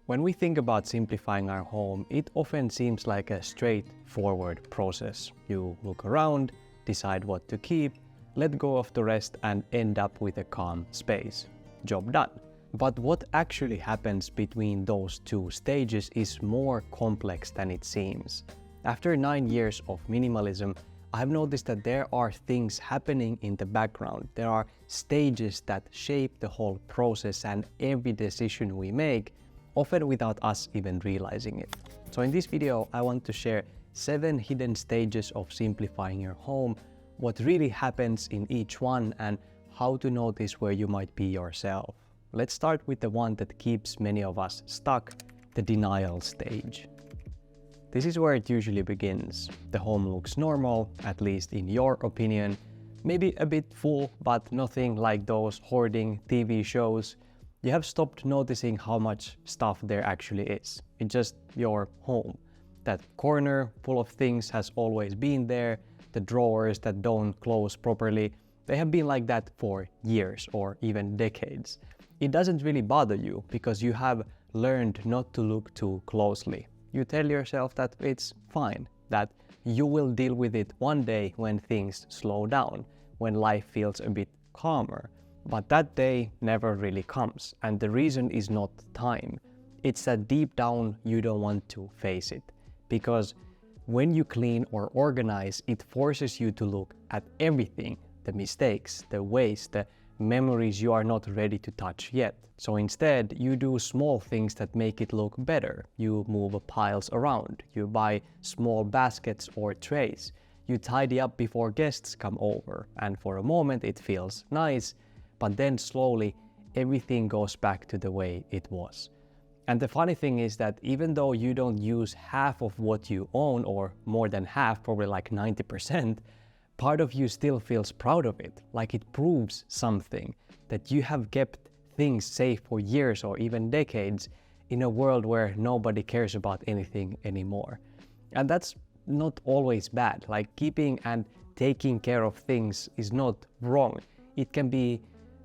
When we think about simplifying our home, it often seems like a straightforward process. You look around, decide what to keep, let go of the rest, and end up with a calm space. Job done. But what actually happens between those two stages is more complex than it seems. After 9 years of minimalism, I've noticed that there are things happening in the background. There are stages that shape the whole process and every decision we make, often without us even realizing it. So in this video, I want to share 7 hidden stages of simplifying your home, what really happens in each one, and how to notice where you might be yourself. Let's start with the one that keeps many of us stuck, the denial stage. This is where it usually begins. The home looks normal, at least in your opinion, maybe a bit full, but nothing like those hoarding TV shows. You have stopped noticing how much stuff there actually is. It's just your home. That corner full of things has always been there. The drawers that don't close properly, they have been like that for years or even decades. It doesn't really bother you because you have learned not to look too closely. You tell yourself that it's fine, that you will deal with it one day when things slow down, when life feels a bit calmer. But that day never really comes, and the reason is not time. It's that deep down you don't want to face it. Because when you clean or organize, it forces you to look at everything, the mistakes, the waste, the memories you are not ready to touch yet. So instead, you do small things that make it look better. You move piles around, you buy small baskets or trays, you tidy up before guests come over, and for a moment it feels nice, but then slowly everything goes back to the way it was. And the funny thing is that even though you don't use half of what you own, or more than half, probably like 90%, part of you still feels proud of it, like it proves something, that you have kept things safe for years or even decades in a world where nobody cares about anything anymore. And that's not always bad. Like, keeping and taking care of things is not wrong. It can be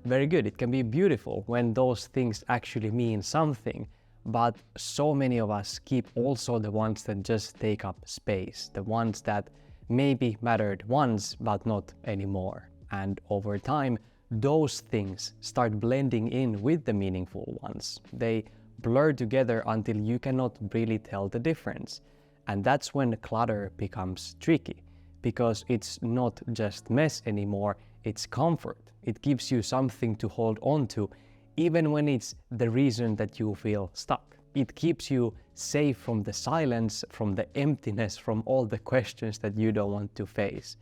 very good, it can be beautiful when those things actually mean something. But so many of us keep also the ones that just take up space, the ones that maybe mattered once but not anymore. And over time, those things start blending in with the meaningful ones. They blur together until you cannot really tell the difference. And that's when clutter becomes tricky, because it's not just mess anymore, it's comfort. It gives you something to hold on to, even when it's the reason that you feel stuck. It keeps you safe from the silence, from the emptiness, from all the questions that you don't want to face.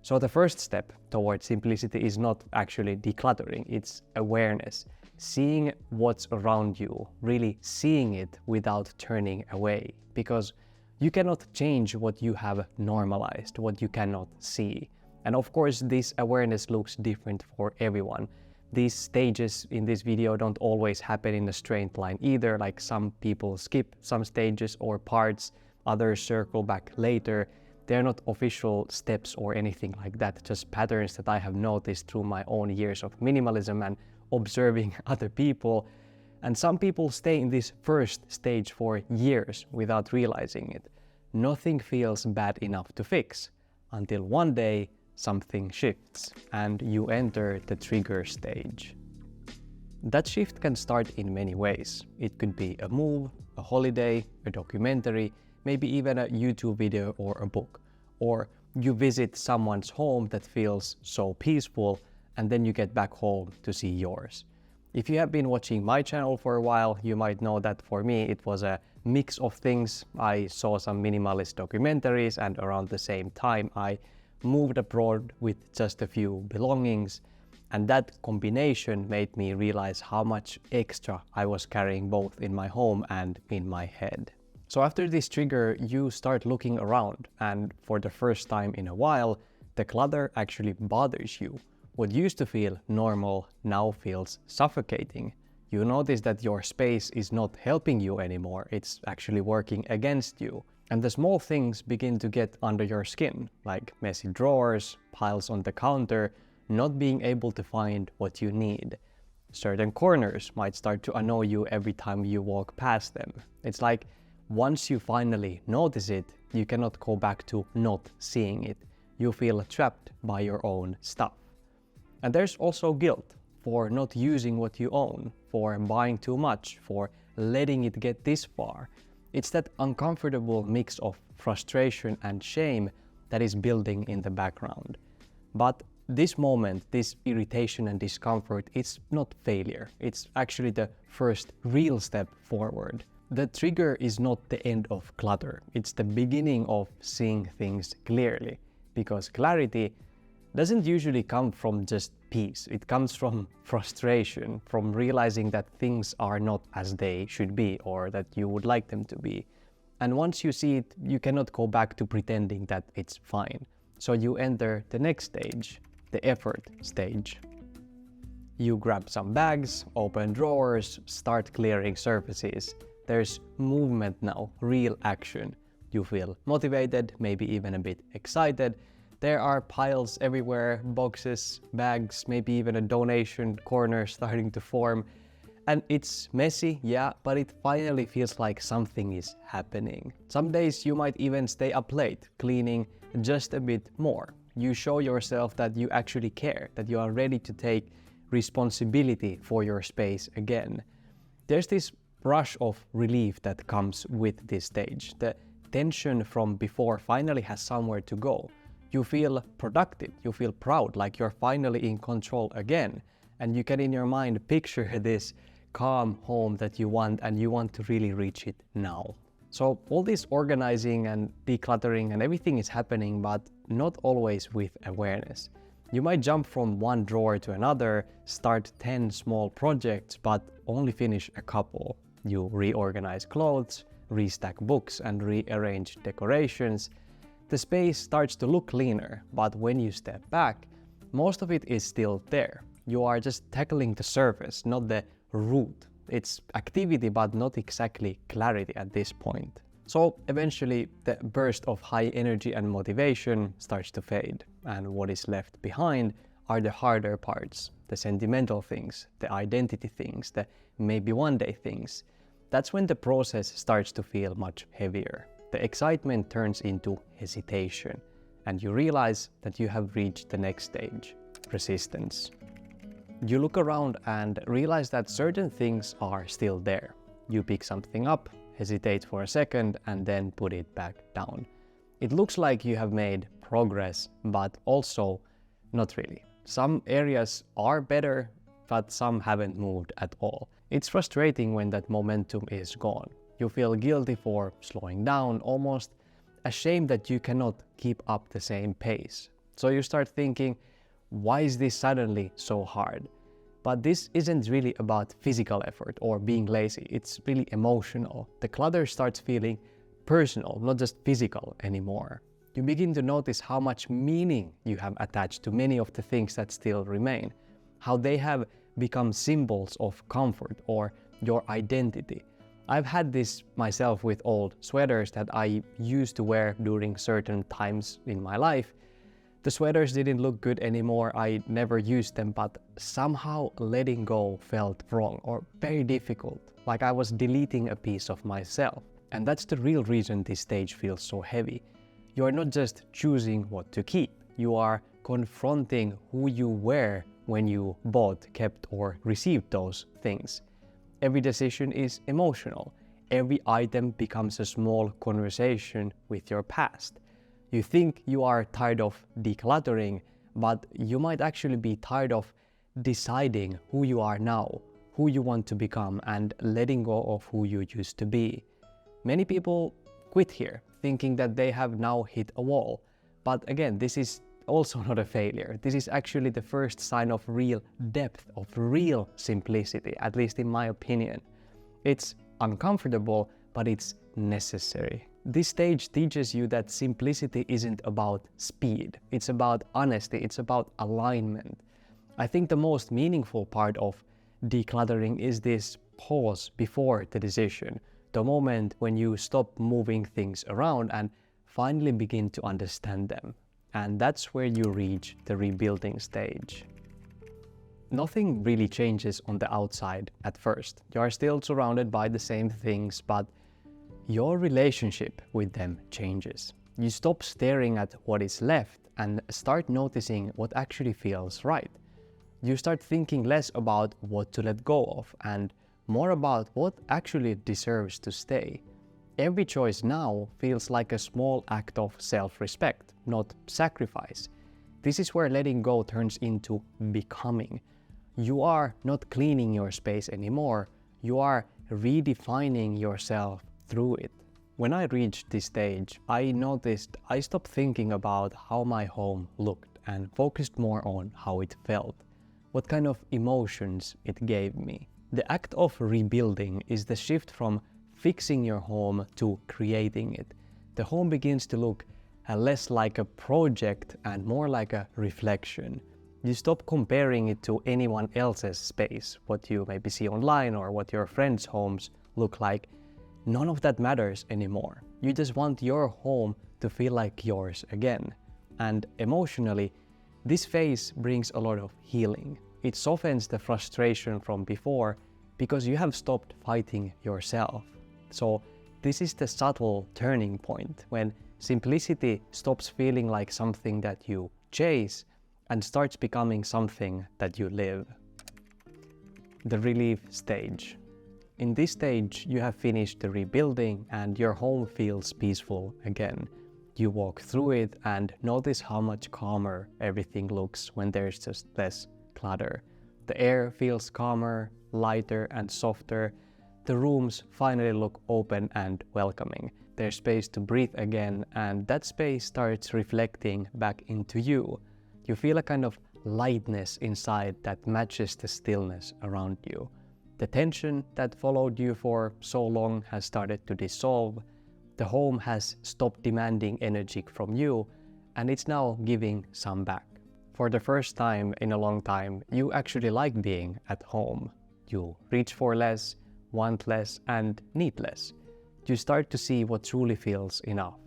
So the first step towards simplicity is not actually decluttering, it's awareness. Seeing what's around you, really seeing it without turning away. Because you cannot change what you have normalized, what you cannot see. And of course, this awareness looks different for everyone. These stages in this video don't always happen in a straight line either, like some people skip some stages or parts, others circle back later. They're not official steps or anything like that, just patterns that I have noticed through my own years of minimalism and observing other people. And some people stay in this first stage for years without realizing it. Nothing feels bad enough to fix, until one day something shifts and you enter the trigger stage. That shift can start in many ways. It could be a move, a holiday, a documentary, maybe even a YouTube video or a book. Or you visit someone's home that feels so peaceful, and then you get back home to see yours. If you have been watching my channel for a while, you might know that for me it was a mix of things. I saw some minimalist documentaries, and around the same time I moved abroad with just a few belongings, and that combination made me realize how much extra I was carrying both in my home and in my head. So after this trigger, you start looking around, and for the first time in a while, the clutter actually bothers you. What used to feel normal now feels suffocating. You notice that your space is not helping you anymore, it's actually working against you. And the small things begin to get under your skin, like messy drawers, piles on the counter, not being able to find what you need. Certain corners might start to annoy you every time you walk past them. It's like once you finally notice it, you cannot go back to not seeing it. You feel trapped by your own stuff. And there's also guilt for not using what you own, for buying too much, for letting it get this far. It's that uncomfortable mix of frustration and shame that is building in the background. But this moment, this irritation and discomfort, it's not failure. It's actually the first real step forward. The trigger is not the end of clutter. It's the beginning of seeing things clearly. Because clarity doesn't usually come from just peace. It comes from frustration, from realizing that things are not as they should be or that you would like them to be. And once you see it, you cannot go back to pretending that it's fine. So you enter the next stage, the effort stage. You grab some bags, open drawers, start clearing surfaces. There's movement now, real action. You feel motivated, maybe even a bit excited. There are piles everywhere, boxes, bags, maybe even a donation corner starting to form. And it's messy, yeah, but it finally feels like something is happening. Some days you might even stay up late, cleaning just a bit more. You show yourself that you actually care, that you are ready to take responsibility for your space again. There's this rush of relief that comes with this stage. The tension from before finally has somewhere to go. You feel productive, you feel proud, like you're finally in control again. And you can in your mind picture this calm home that you want, and you want to really reach it now. So all this organizing and decluttering and everything is happening, but not always with awareness. You might jump from one drawer to another, start 10 small projects, but only finish a couple. You reorganize clothes, restack books, and rearrange decorations. The space starts to look cleaner, but when you step back, most of it is still there. You are just tackling the surface, not the root. It's activity, but not exactly clarity at this point. So eventually, the burst of high energy and motivation starts to fade, and what is left behind are the harder parts, the sentimental things, the identity things, the maybe one day things. That's when the process starts to feel much heavier. The excitement turns into hesitation, and you realize that you have reached the next stage, resistance. You look around and realize that certain things are still there. You pick something up, hesitate for a second, and then put it back down. It looks like you have made progress, but also not really. Some areas are better, but some haven't moved at all. It's frustrating when that momentum is gone. You feel guilty for slowing down, almost ashamed that you cannot keep up the same pace. So you start thinking, why is this suddenly so hard? But this isn't really about physical effort or being lazy, it's really emotional. The clutter starts feeling personal, not just physical anymore. You begin to notice how much meaning you have attached to many of the things that still remain, how they have become symbols of comfort or your identity. I've had this myself with old sweaters that I used to wear during certain times in my life. The sweaters didn't look good anymore, I never used them, but somehow letting go felt wrong or very difficult, like I was deleting a piece of myself. And that's the real reason this stage feels so heavy. You are not just choosing what to keep, you are confronting who you were when you bought, kept, or received those things. Every decision is emotional. Every item becomes a small conversation with your past. You think you are tired of decluttering, but you might actually be tired of deciding who you are now, who you want to become, and letting go of who you used to be. Many people quit here, thinking that they have now hit a wall. But again, this is also not a failure. This is actually the first sign of real depth, of real simplicity, at least in my opinion. It's uncomfortable, but it's necessary. This stage teaches you that simplicity isn't about speed. It's about honesty. It's about alignment. I think the most meaningful part of decluttering is this pause before the decision, the moment when you stop moving things around and finally begin to understand them. And that's where you reach the rebuilding stage. nothing really changes on the outside at first. You are still surrounded by the same things, but your relationship with them changes. You stop staring at what is left and start noticing what actually feels right. You start thinking less about what to let go of and more about what actually deserves to stay. Every choice now feels like a small act of self-respect, not sacrifice. This is where letting go turns into becoming. You are not cleaning your space anymore, you are redefining yourself through it. When I reached this stage, I noticed I stopped thinking about how my home looked and focused more on how it felt, what kind of emotions it gave me. The act of rebuilding is the shift from fixing your home to creating it. The home begins to look less like a project and more like a reflection. You stop comparing it to anyone else's space, what you maybe see online or what your friends' homes look like. None of that matters anymore. You just want your home to feel like yours again. And emotionally, this phase brings a lot of healing. It softens the frustration from before because you have stopped fighting yourself. So this is the subtle turning point when simplicity stops feeling like something that you chase and starts becoming something that you live. The relief stage. In this stage, you have finished the rebuilding and your home feels peaceful again. You walk through it and notice how much calmer everything looks when there's just less clutter. The air feels calmer, lighter and softer. The rooms finally look open and welcoming. There's space to breathe again, and that space starts reflecting back into you. You feel a kind of lightness inside that matches the stillness around you. The tension that followed you for so long has started to dissolve. The home has stopped demanding energy from you, and it's now giving some back. For the first time in a long time, you actually like being at home. You reach for less, want less, and need less. You start to see what truly feels enough.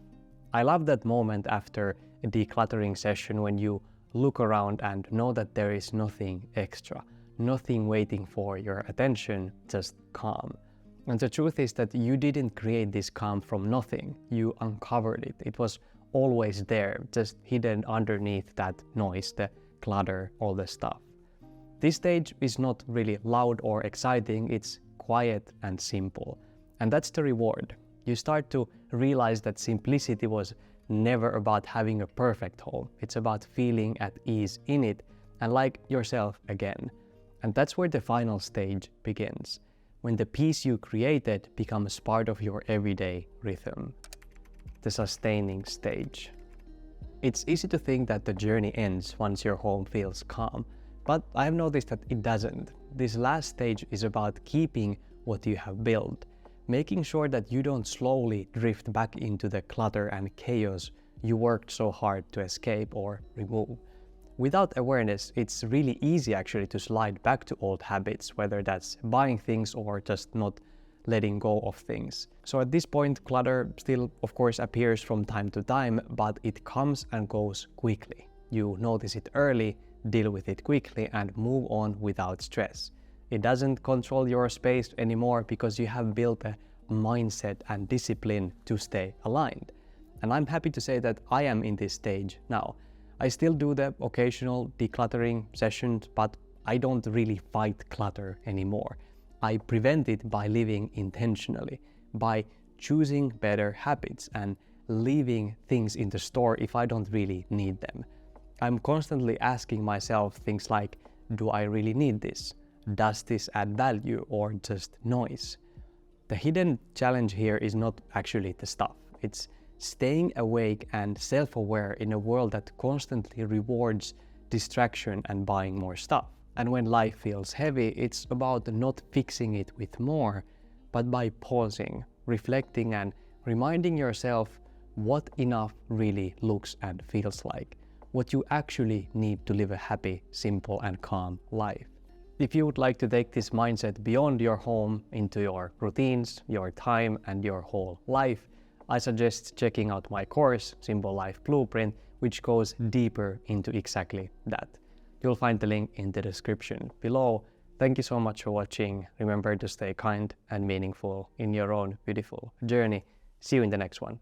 I love that moment after a decluttering session when you look around and know that there is nothing extra, nothing waiting for your attention, just calm. And the truth is that you didn't create this calm from nothing. You uncovered it. It was always there, just hidden underneath that noise, the clutter, all the stuff. This stage is not really loud or exciting, it's quiet and simple. And that's the reward. You start to realize that simplicity was never about having a perfect home. It's about feeling at ease in it and like yourself again. And that's where the final stage begins, when the peace you created becomes part of your everyday rhythm. The sustaining stage. It's easy to think that the journey ends once your home feels calm, but I have noticed that it doesn't. This last stage is about keeping what you have built, making sure that you don't slowly drift back into the clutter and chaos you worked so hard to escape or remove. Without awareness, it's really easy actually to slide back to old habits, whether that's buying things or just not letting go of things. So at this point, clutter still, of course, appears from time to time, but it comes and goes quickly. You notice it early, deal with it quickly, and move on without stress. It doesn't control your space anymore because you have built a mindset and discipline to stay aligned. And I'm happy to say that I am in this stage now. I still do the occasional decluttering sessions, but I don't really fight clutter anymore. I prevent it by living intentionally, by choosing better habits and leaving things in the store if I don't really need them. I'm constantly asking myself things like, do I really need this? Does this add value or just noise? The hidden challenge here is not actually the stuff. It's staying awake and self-aware in a world that constantly rewards distraction and buying more stuff. And when life feels heavy, it's about not fixing it with more, but by pausing, reflecting, and reminding yourself what enough really looks and feels like, what you actually need to live a happy, simple, and calm life. If you would like to take this mindset beyond your home into your routines, your time, and your whole life, I suggest checking out my course, Simple Life Blueprint, which goes deeper into exactly that. You'll find the link in the description below. Thank you so much for watching. Remember to stay kind and meaningful in your own beautiful journey. See you in the next one.